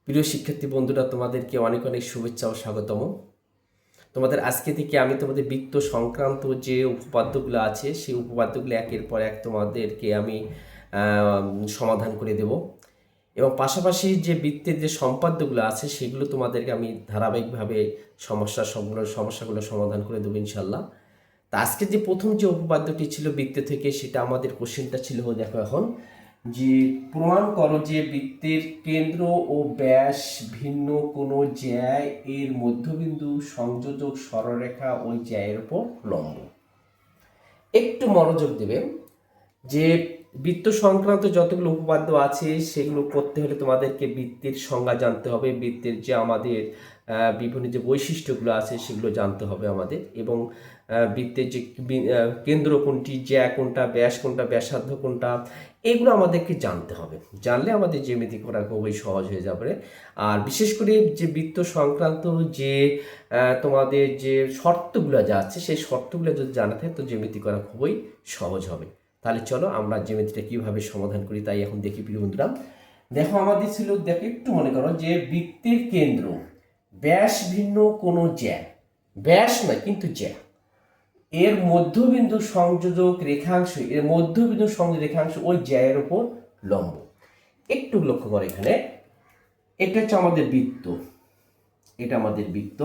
প্রিয় শিক্ষার্থী বন্ধুরা, তোমাদেরকে অনেক অনেক শুভেচ্ছা ও স্বাগতম। তোমাদের আজকে থেকে আমি তোমাদের বৃত্ত সংক্রান্ত যে উপপাদ্যগুলো আছে সেই উপপাদ্যগুলো একের পর এক তোমাদেরকে আমি সমাধান করে দেব, এবং পাশাপাশি যে বৃত্তের যে সম্পাদ্যগুলো আছে সেগুলো তোমাদেরকে আমি ধারাবাহিকভাবে সমস্যাগুলো সমাধান করে দেবো ইনশাল্লাহ। তা আজকে যে প্রথম যে উপপাদ্যটি ছিল বৃত্ত থেকে, সেটা আমাদের কোশ্চেনটা ছিল, দেখো এখন যে প্রমাণ করো যে বৃত্তের কেন্দ্র ও ব্যাস ভিন্ন কোনো জ্যায় এর মধ্যবিন্দু সংযোজক সরলরেখা ওই জ্যায়ের উপর লম্ব। একটু মনোযোগ দেবে যে বৃত্ত সংক্রান্ত যতগুলো উপপাদ্য আছে সেগুলো করতে হলে তোমাদেরকে বৃত্তের সংজ্ঞা জানতে হবে, বৃত্তের যে আমাদের বিভিন্ন যে বৈশিষ্ট্যগুলো আছে সেগুলো জানতে হবে আমাদের, এবং বৃত্তের যে কেন্দ্র কোনটি, জ্যা কোনটা, ব্যাস কোনটা, ব্যাসার্ধ কোনটা, এগুলো আমাদেরকে জানতে হবে। জানলে আমাদের জ্যামিতি করা খুবই সহজ হয়ে যাবে। আর বিশেষ করে যে বৃত্ত সংক্রান্ত যে তোমাদের যে শর্তগুলো যা আছে সেই শর্তগুলো যদি জানা থাকে তো জ্যামিতি করা খুবই সহজ হবে। তাহলে চলো আমরা জ্যামিতিটা কীভাবে সমাধান করি তাই এখন দেখি। প্রিয় বন্ধুরা, দেখো আমাদের ছিল, দেখো একটু মনে করো যে বৃত্তের কেন্দ্র ব্যাস ভিন্ন কোনো জ্যা, ব্যাস নয় কিন্তু জ্যা, এর মধ্যবিন্দু সংযোজক রেখাংশ, এর মধ্যবিন্দু সংযোজক রেখাংশ ওই জ্যায়ের উপর লম্ব। একটু লক্ষ্য করো, এখানে এটা হচ্ছে আমাদের বৃত্ত, এটা আমাদের বৃত্ত,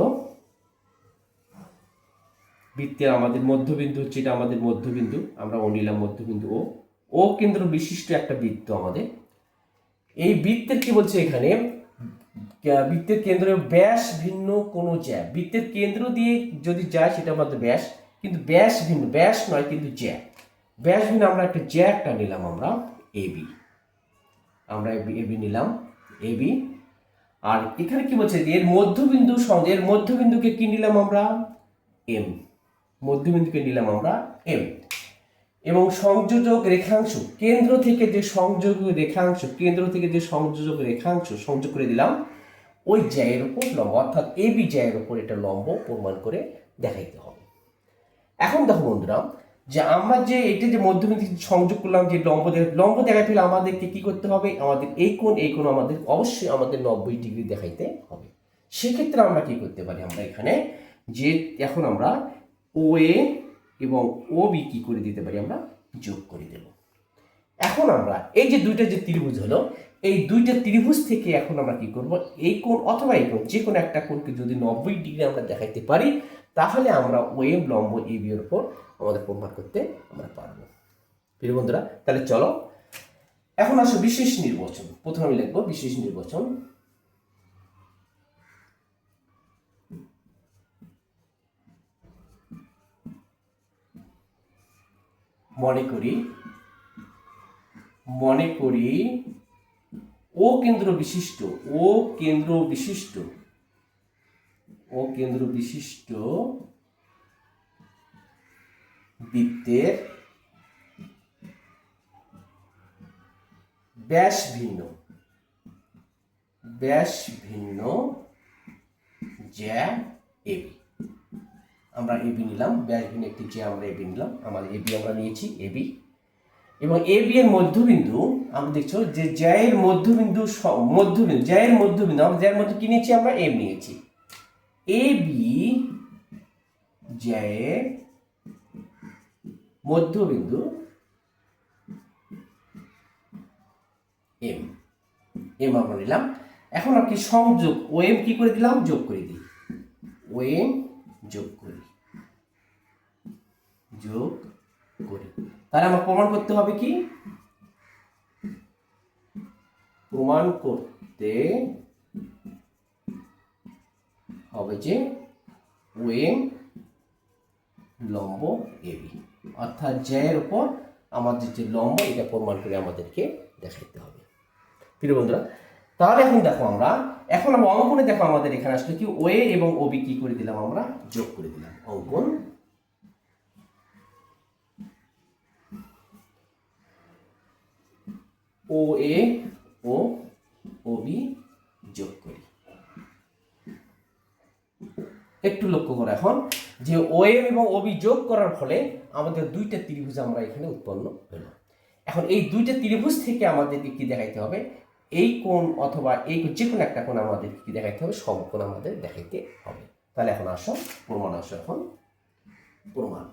বৃত্তের আমাদের মধ্যবিন্দু হচ্ছে, এটা আমাদের মধ্যবিন্দু, আমরা ও নিলাম মধ্যবিন্দু, ও কেন্দ্র বিশিষ্ট একটা বৃত্ত আমাদের। এই বৃত্তের কি বলছে এখানে, বৃত্তের কেন্দ্রে ব্যাস ভিন্ন কোনো জ্যা, বৃত্তের কেন্দ্র দিয়ে যদি যায় সেটা আমাদের ব্যাস, কিন্তু ব্যাস ভিন্ন, ব্যাস নয় কিন্তু জ্যা, ব্যাস ভিন্ন। আমরা একটা জ্যা একটা নিলাম, আমরা এবি, আমরা এবি নিলাম, এবি। আর এখানে কি বলছে, এর মধ্যবিন্দু সঙ্গে, এর মধ্যবিন্দুকে কি নিলাম আমরা, এম, মধ্যবিন্দুকে নিলাম আমরা এম, এবং সংযোজক রেখাংশ, কেন্দ্র থেকে যে সংযোজক রেখাংশ, কেন্দ্র থেকে যে সংযোজক রেখাংশ সংযোগ করে দিলাম ওই জ্যায়ের উপর লম্ব, অর্থাৎ এবি জ্যায়ের উপর এটা লম্ব প্রমাণ করে দেখাইতে হবে। এখন দেখো বন্ধুরা, যে আমরা যে এটা যে মধ্যবিন্দু সংযোগ করলাম, যে লম্ব দেখাইতে হলে আমাদেরকে কি করতে হবে, আমাদের এই কোণ আমাদের অবশ্যই আমাদের 90 ডিগ্রি দেখাইতে হবে। সেক্ষেত্রে আমরা কি করতে পারি, আমরা এখানে যে এখন আমরা ও এ এবং ও বি কি করে দিতে পারি, আমরা যোগ করে দেব। এখন আমরা এই যে দুইটা যে ত্রিভুজ হলো, এই দুইটা ত্রিভুজ থেকে এখন আমরা কি করব, এই কোণ অথবা এই কোণ, যে কোনো একটা কোণকে যদি 90 ডিগ্রি আমরা দেখাইতে পারি তাহলে আমরা ওয়ে লম্ব এ বি এর উপর আমাদের প্রমাণ করতে আমরা পারবো। প্রিয় বন্ধুরা, তাহলে চলো এখন আসো বিশেষ নির্বাচন। প্রথমে আমি লিখবো বিশেষ নির্বাচন। মনে করি ও কেন্দ্র বিশিষ্ট, ও কেন্দ্র বিশিষ্ট, ও কেন্দ্র বিশিষ্ট বৃত্তের ব্যাস ভিন্ন, ব্যাস ভিন্ন জ্যা এবি। আমরা এবি নিলাম, ব্যাস ভিন্ন একটি জ্যা আমরা এবি নিলাম, আমাদের এবি আমরা নিয়েছি এবি, এবং এবি এর মধ্যবিন্দু আমরা দেখছো যে জ্যায়ের মধ্যবিন্দু, জ্যায়ের মধ্যবিন্দু, আমরা জ্যায়ের মধ্যে কি নিয়েছি, আমরা এম নিয়েছি, এবি জ্যায়ের মধ্যবিন্দু এম, এম আমরা নিলাম। এখন আর কি সংযোগ, ও এম কি করে দিলাম, যোগ করে দিই, ও এম যোগ করি, যোগ করি। তাহলে আমার প্রমাণ করতে হবে কি, প্রমাণ করতে হবে যে ও এম লম্ব এবি, অর্থাৎ জ্যায়ের উপর আমাদের যে লম্ব এটা প্রমাণ করে আমাদেরকে দেখাইতে হবে। প্রিয় বন্ধুরা, তাহলে এখন দেখো আমরা অঙ্কনে দেখো আমাদের এখানে আসলে কি ওয়ে এবং ওবি কি করে দিলাম, আমরা যোগ করে দিলাম। অঙ্কন ও এ ও ওবি যোগ করি। একটু লক্ষ্য করো এখন যে ও এম এবং ওবি যোগ করার ফলে আমাদের দুইটা ত্রিভুজ আমরা এখানে উৎপন্ন হলো। এখন এই দুইটা ত্রিভুজ থেকে আমাদেরকে কি দেখাইতে হবে, এই কোণ অথবা এই যে কোনো একটা কোণ আমাদের কি দেখাইতে হবে, সমকোণ আমাদের দেখাইতে হবে। তাহলে এখন আসো প্রমাণ, আসো এখন প্রমাণ।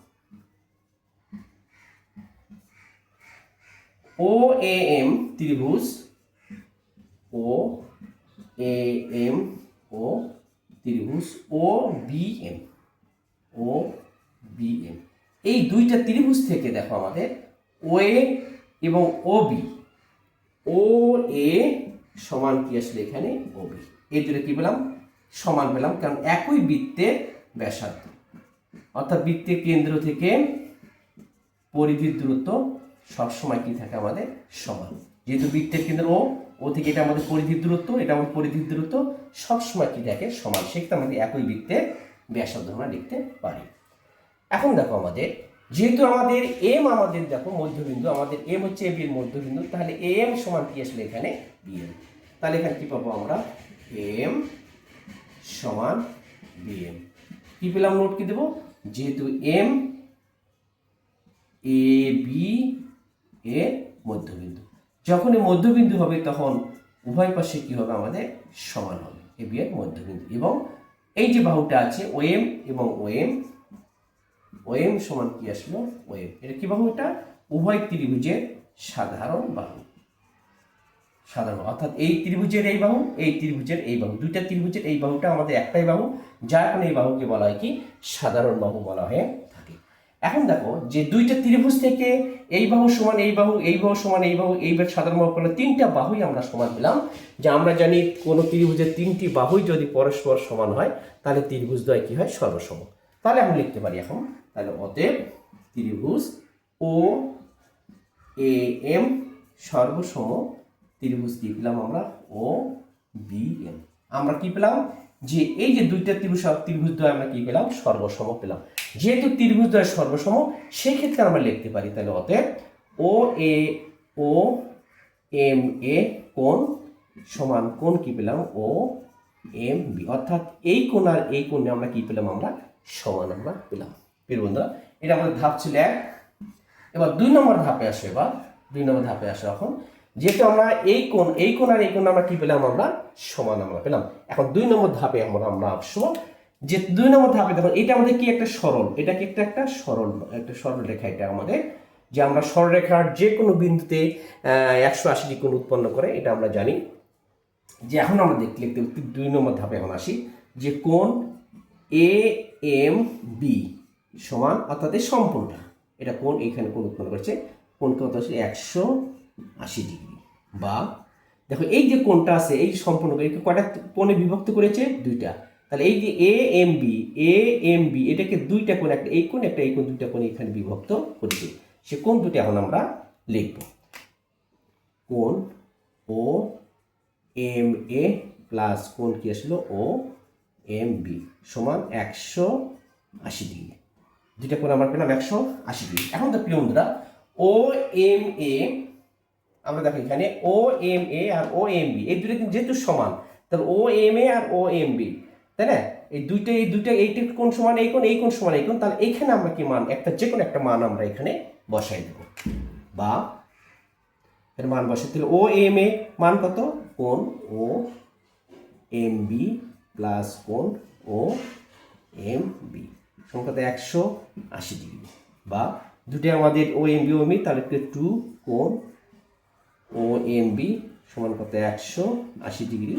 ও এ এম ত্রিভুজ, ও এ এম ও ত্রিভুজ, ও বি এম, ও বি এম, এই দুইটা ত্রিভুজ থেকে দেখো আমাদের ও এ এবং ও বি, ও এ সমান কি আসলে এখানে ও বি, এই দুটো কি পেলাম সমান পেলাম, কারণ একই বৃত্তের ব্যাসার্ধ, অর্থাৎ বৃত্তের কেন্দ্র থেকে পরিধির দূরত্ব সবসময় কি থাকে আমাদের সমান। যেহেতু বৃত্তের কেন্দ্র ও থেকে এটা আমাদের পরিধির দূরত্ব, এটা আমাদের পরিধির দূরত্ব সবসময় কি থাকে সমান, সেক্ষেত্রে আমাদের একই বৃত্তের ব্যাসার্ধ আমরা লিখতে পারি। এখন দেখো আমাদের যেহেতু আমাদের এম, আমাদের দেখো মধ্যবিন্দু, আমাদের এম হচ্ছে এ বি এর মধ্যবিন্দু, তাহলে এম সমান কি আসলে এখানে বি এম। তাহলে এখানে কি পাবো আমরা, এম সমান বি এম। কি পেলাম, নোট কি দেবো, যেহেতু এম এ বি এর মধ্যবিন্দু, যখন এই মধ্যবিন্দু হবে তখন উভয় পাশে কি হবে আমাদের সমান হবে, এ বি এর মধ্যবিন্দু, এবং এই যে বাহুটা আছে ও এম এবং ও এম, ও এম সমান কি আসলো ও এম, এটা কি বাহু, এটা উভয় ত্রিভুজের সাধারণ বাহু, সাধারণ, অর্থাৎ এই ত্রিভুজের এই বাহু, এই ত্রিভুজের এই বাহু, দুইটা ত্রিভুজের এই বাহুটা আমাদের একটাই বাহু, যার কারণে এই বাহুকে বলা হয় কি সাধারণ বাহু বলা হয়ে থাকে। এখন দেখো যে দুইটা ত্রিভুজ থেকে এই বাহু সমান এই বাহু, এই বাহু সমান এই বাহু, এই সাধারণ বাহু করলে তিনটা বাহুই আমরা সমান পেলাম। যে আমরা জানি কোনো ত্রিভুজের তিনটি বাহুই যদি পরস্পর সমান হয় তাহলে ত্রিভুজদ্বয় কি হয় সর্বসম। তাহলে আমি লিখতে পারি এখন, তাহলে অতএব ত্রিভুজ ও এ এম সর্বসম ত্রিভুজ কি পেলাম আমরা, ও বি এম। আমরা কি পেলাম, যে এই যে দুইটা ত্রিভুজদ্বয় আমরা কি পেলাম সর্বসম পেলাম। যেহেতু ত্রিভুজদ্বয় সর্বসম, সেই ক্ষেত্রে আমরা লিখতে পারি তাহলে অতএব ও এ ও এম এ কোণ সমান কোণ কি পেলাম, ও এম বি, অর্থাৎ এই কোণ আর এই কোণে আমরা কি পেলাম, আমরা সমান আমরা পেলাম। প্রিয় বন্ধুরা, এটা আমাদের ধাপ ছিল এক। এবার 2 নম্বর ধাপে আসো, এবার 2 নম্বর ধাপে আসো। এখন যেহেতু আমরা এই কোণ আর এই কোণ আমরা কি পেলাম, আমরা সমান আমরা পেলাম। এখন 2 নম্বর ধাপে আমরা আসবো, যে 2 নম্বর ধাপে দেখো এটা আমাদের কি একটা সরল, এটা কি একটা সরল রেখা, এটা আমাদের যে আমরা সরলরেখার যে কোনো বিন্দুতে 180 ডিগ্রি কোণ উৎপন্ন করে, এটা আমরা জানি। যে এখন আমরা লিখতে 2 নম্বর ধাপে এখন আসি, যে কোণ এ এম বি সমান, অর্থাৎ এই সম্পূর্ণটা, এটা কোণ এখানে কোণ উৎপন্ন করছে, কোণ কত আছে 180 ডিগ্রি। বা দেখো এই যে কোণটা আছে, এই সম্পূর্ণ কয়টা কোণে বিভক্ত করেছে, দুইটা। তাহলে এই যে এ এম বি এটাকে দুইটা কোণ, একটা এই কোণ একটা এই কোণ, দুইটা কোণ এখানে বিভক্ত করেছে। সে কোণ দুটো এখন আমরা লিখব, কোণ ও এম এ প্লাস কোণ কি আসলো ও এম বি সমান 180 ডিগ্রি। দুইটা কোণ আমরা পেলাম 180 ডিগ্রি। এখন তো প্রিয় বন্ধুরা, ও এম এ আমরা দেখো এখানে ও M A R O M B এই দুটো যেহেতু সমান, তাহলে ও M A R O M B, তাই না, এই দুইটা এইটা কোণ সমান এই কোণ, এই কোণ সমান এই কোণ, তাহলে এখানে আমরা কি মান, একটা যে কোনো একটা মান আমরা এখানে বসাই দেব, বা এর মান বসাই দিলে ও এম এ মান কত, কোণ ও এম বি প্লাস কোণ ও এম বি সমান কত 180 ডিগ্রি। বা দুটো আমাদের ও এম বি তাহলে 2 কোণ ও এম বি সমান কত 180 ডিগ্রি,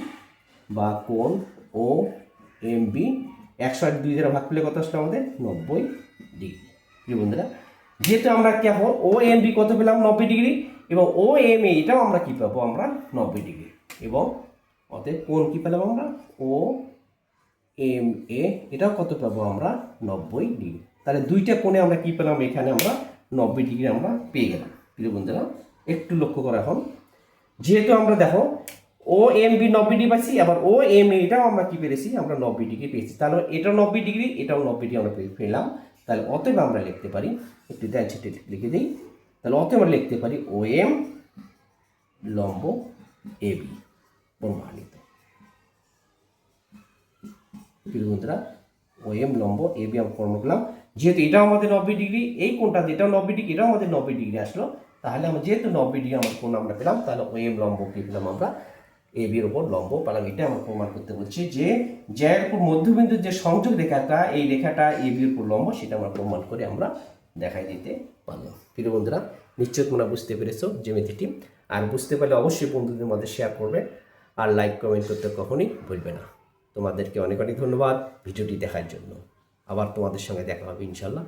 বা কোণ ও এম বি 102 দ্বারা ভাগ করলে কত আসলে আমাদের 90 ডিগ্রি। প্রিয় বন্ধুরা, যেহেতু আমরা কি পাবো ও এম বি কত পেলাম 90 ডিগ্রি, এবং ও এম এ এটাও আমরা কি পাবো, আমরা 90 ডিগ্রি, এবং অতএব কোণ কি পেলাম আমরা, ও এম এ এটাও কত পাবো আমরা 90 ডিগ্রি। তাহলে দুইটা কোণে আমরা কি পেলাম, এখানে আমরা 90 ডিগ্রি আমরা পেয়ে গেলাম। প্রিয় বন্ধুরা, একটু লক্ষ্য করা এখন, যেহেতু আমরা দেখো ও এম বি 90 ডিগ্রি পাইছি, আবার ও এম এটাও আমরা কি পেয়েছি, আমরা 90 ডিগ্রি পেয়েছি, তাহলে এটাও 90 ডিগ্রি এটাও 90 ডিগ্রি আমরা পেলাম। তাহলে অতএব আমরা লিখতে পারি, একটু দেন সেটা লিখে দিই, তাহলে অতএব আমরা লিখতে পারি ও এম লম্ব এ বি প্রমাণিত। প্রিয় বন্ধুরা, ও এম লম্ব এ বি আমরা প্রমাণ করলাম। যেহেতু এটাও আমাদের 90 ডিগ্রি, এই কোণটা যেটাও 90 ডিগ্রি, এটাও আমাদের 90 ডিগ্রি আসলো, তাহলে আমরা যেহেতু 90 ডিগ্রি আমার কোণ আমরা পেলাম, তাহলে ওএম লম্ব কি পেলাম আমরা, এবির ওপর লম্ব পেলাম। এটা আমরা প্রমাণ করতে বলছি যে জ্যায়ের উপর মধ্যবিন্দুর যে সংযোগ রেখাটা, এই রেখাটা এবির উপর লম্ব, সেটা আমরা প্রমাণ করে আমরা দেখাই দিতে পারলাম। প্রিয় বন্ধুরা, নিশ্চয় তোমরা বুঝতে পেরেছো জ্যামিতিটি। আর বুঝতে পারলে অবশ্যই বন্ধুদের মধ্যে শেয়ার করবে, আর লাইক কমেন্ট করতে কখনই ভুলবে না। তোমাদেরকে অনেক অনেক ধন্যবাদ ভিডিওটি দেখার জন্য। আবার তোমাদের সঙ্গে দেখা হবে ইনশাল্লাহ।